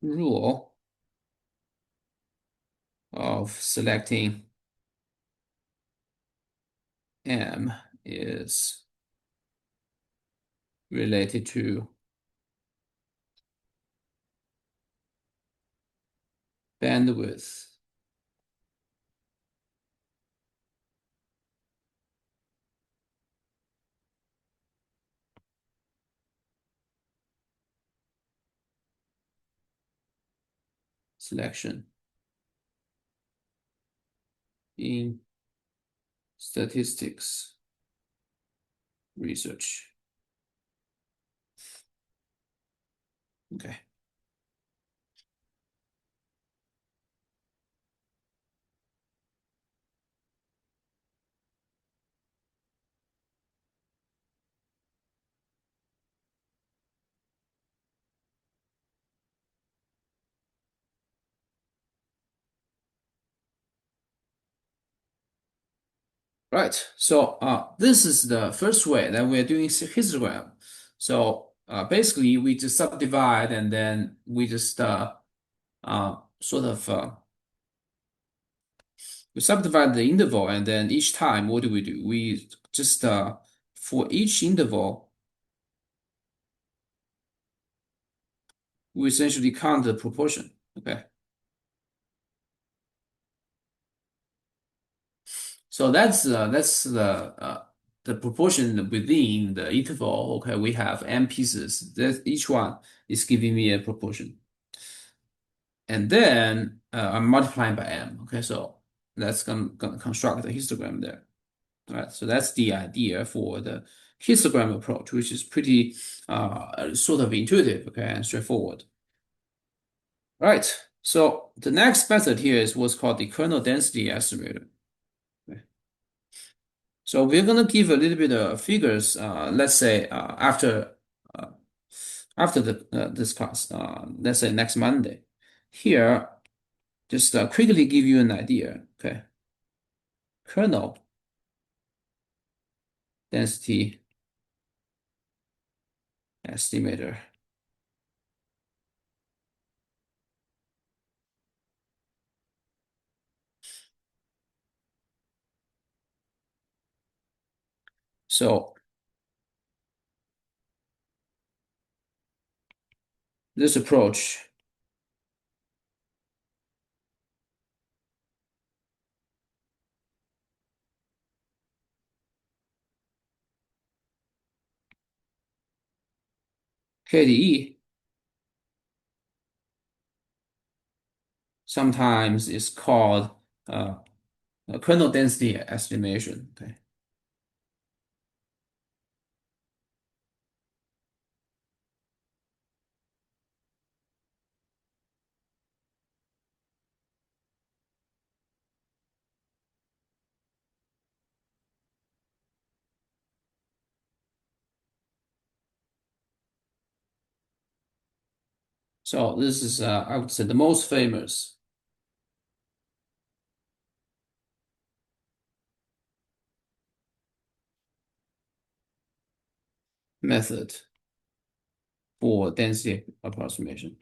rule of selecting M is related to bandwidth selection in statistics research. Okay. Right. So this is the first way that we're doing histogram. So basically, we just subdivide and then we just sort of we subdivide the interval, and then each time, what do? We just for each interval, we essentially count the proportion. Okay. So that's the proportion within the interval. Okay, we have n pieces. That each one is giving me a proportion, and then I'm multiplying by m. Okay, so that's gonna construct the histogram there. All right, so that's the idea for the histogram approach, which is pretty sort of intuitive, okay, and straightforward. All right, so the next method here is what's called the kernel density estimator. Okay. So we're gonna give a little bit of figures. Let's say uh, after the this class, let's say next Monday. Here, just quickly give you an idea. Okay, kernel density estimator. So this approach, KDE, sometimes is called uh, kernel density estimation. Okay. So this is, I would say, the most famous method for density approximation.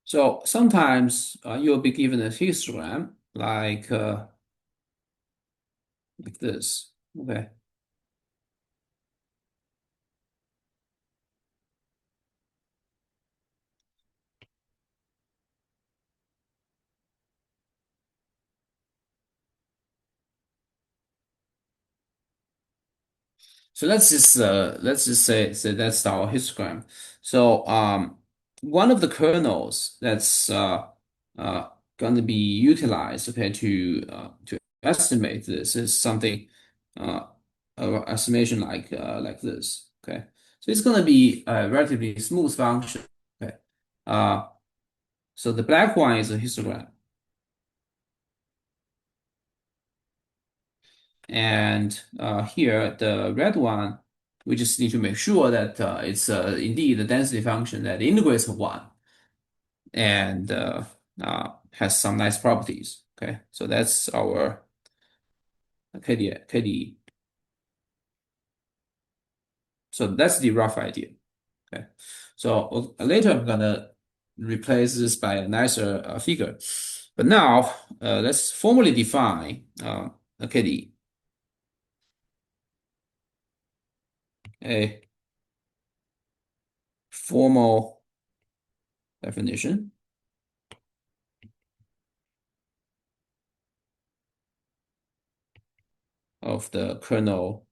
So sometimes you'll be given a histogram like this. Okay. So let's just say that's our histogram. So one of the kernels that's going to be utilized, okay, to estimate this is something uh estimation like this. Okay. So it's going to be a relatively smooth function. Okay. Uh so the black one is a histogram, and here the red one, we just need to make sure that it's indeed the density function that integrates one and has some nice properties. Okay, so that's our KDE. So that's the rough idea. Okay, so later I'm gonna replace this by a nicer figure. But now let's formally define a KDE. A formal definition of the kernel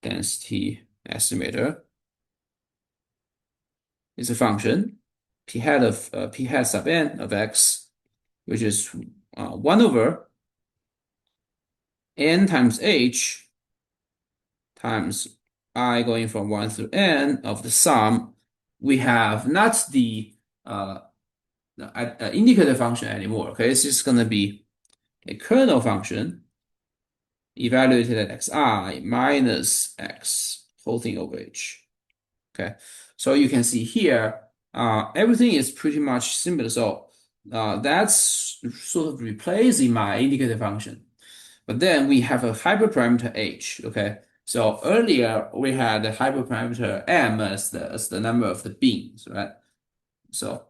density estimator is a function p hat sub n of x, which is 1 over n times h times I going from 1 through n of the sum, we have not uh, the indicator function anymore. Okay, it's just going to be a kernel function evaluated at xi minus x whole thing over h. Okay, so you can see here, everything is pretty much similar. So that's sort of replacing my indicator function. But then we have a hyperparameter h. Okay, so earlier we had a hyperparameter m as the number of the beans, right? So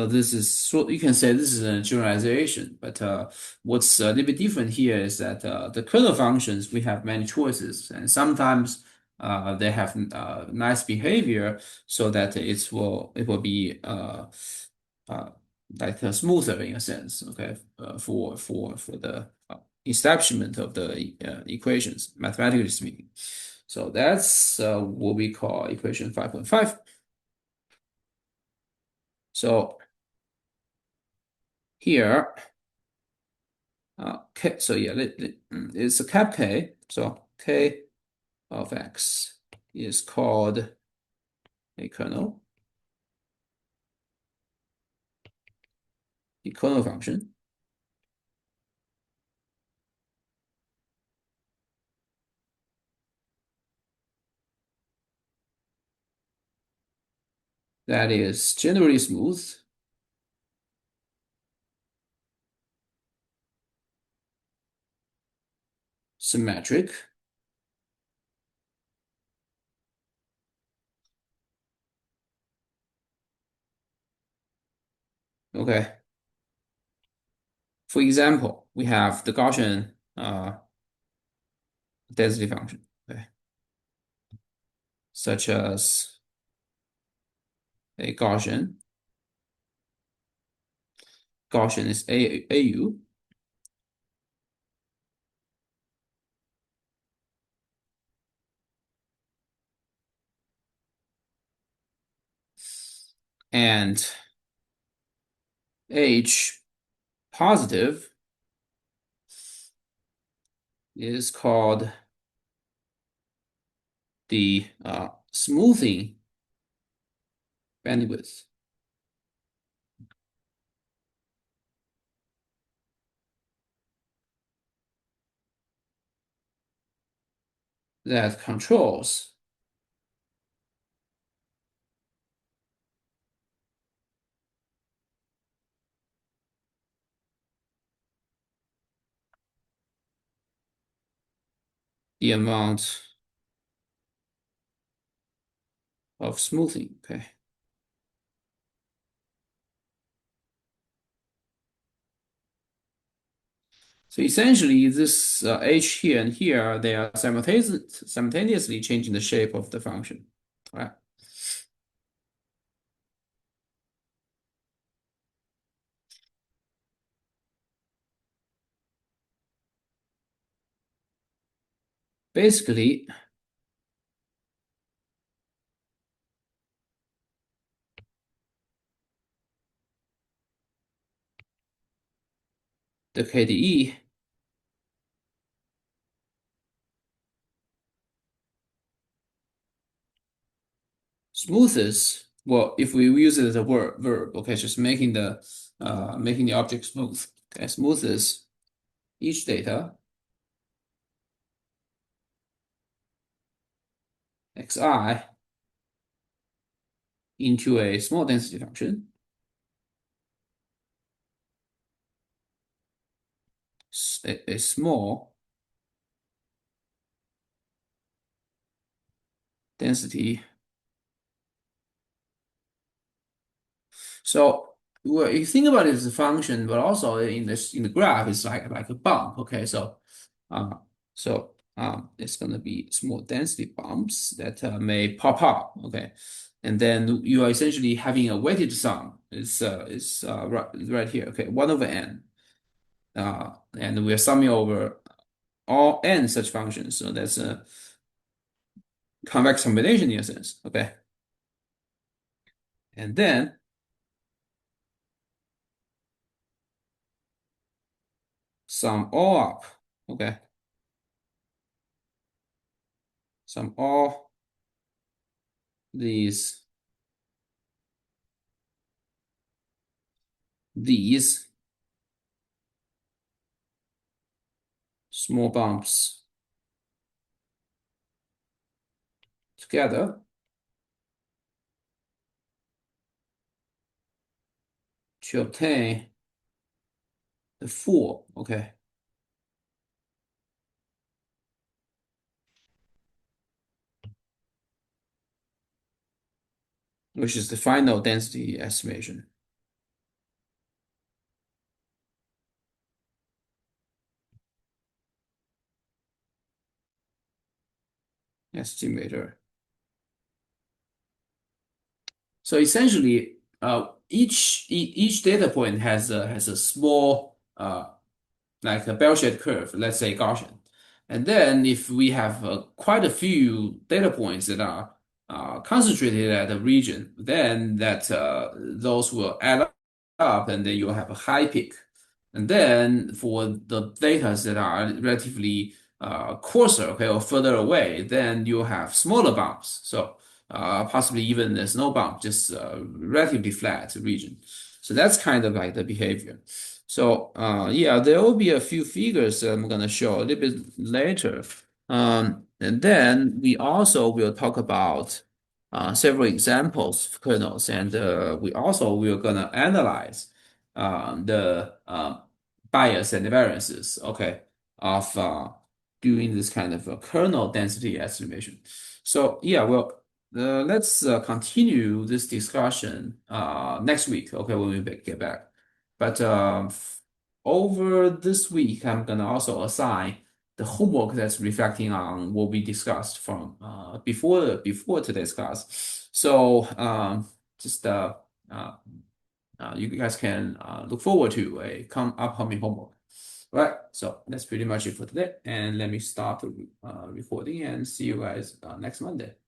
this is so you can say this is a generalization, but what's a little bit different here is that the kernel functions we have many choices, and sometimes they have nice behavior, so that it will be uh, like smoother in a sense, okay, for the establishment of the equations, mathematically speaking. So that's what we call equation 5.5. So here. K, so yeah, it's a cap K. So K of X is called a kernel, the kernel function that is generally smooth, symmetric. Okay. For example, we have the Gaussian density function, okay, such as a Gaussian. Gaussian is AU, and H positive is called the smoothing bandwidth that controls the amount of smoothing. Okay. So essentially, this h here and here, they are simultaneously changing the shape of the function. Right? Basically, the KDE smoothes, well, if we use it as a verb, okay, just making the object smooth. Okay, smoothes each data xi into a small density function, a small density. So well, you think about it as a function, but also in the graph, it's like a bump. Okay, uh, it's gonna be small density bumps that may pop up. Okay, and then you are essentially having a weighted sum. It's right here. Okay, 1/n. And we are summing over all n such functions. So that's a convex combination in a sense. Okay, and then Sum all up. Okay. Sum all these these small bumps together to obtain the full, okay, which is the final density estimation. Estimator. So essentially, each data point has a small like a bell-shaped curve, let's say Gaussian. And then if we have quite a few data points that are concentrated at a region, then that those will add up, and then you'll have a high peak. And then for the data that are relatively coarser, okay, or further away, then you'll have smaller bumps. So possibly even there's no bump, just relatively flat region. So that's kind of like the behavior. So yeah, there will be a few figures that I'm gonna show a little bit later. And then we also will talk about several examples of kernels, and we also will gonna analyze the bias and variances, okay, of doing this kind of a kernel density estimation. So yeah, well, let's continue this discussion next week, okay, when we get back. But over this week, I'm gonna also assign the homework that's reflecting on what we discussed from before today's class. So just uh, you guys can look forward to a upcoming homework. All right, so that's pretty much it for today. And let me start the recording and see you guys next Monday.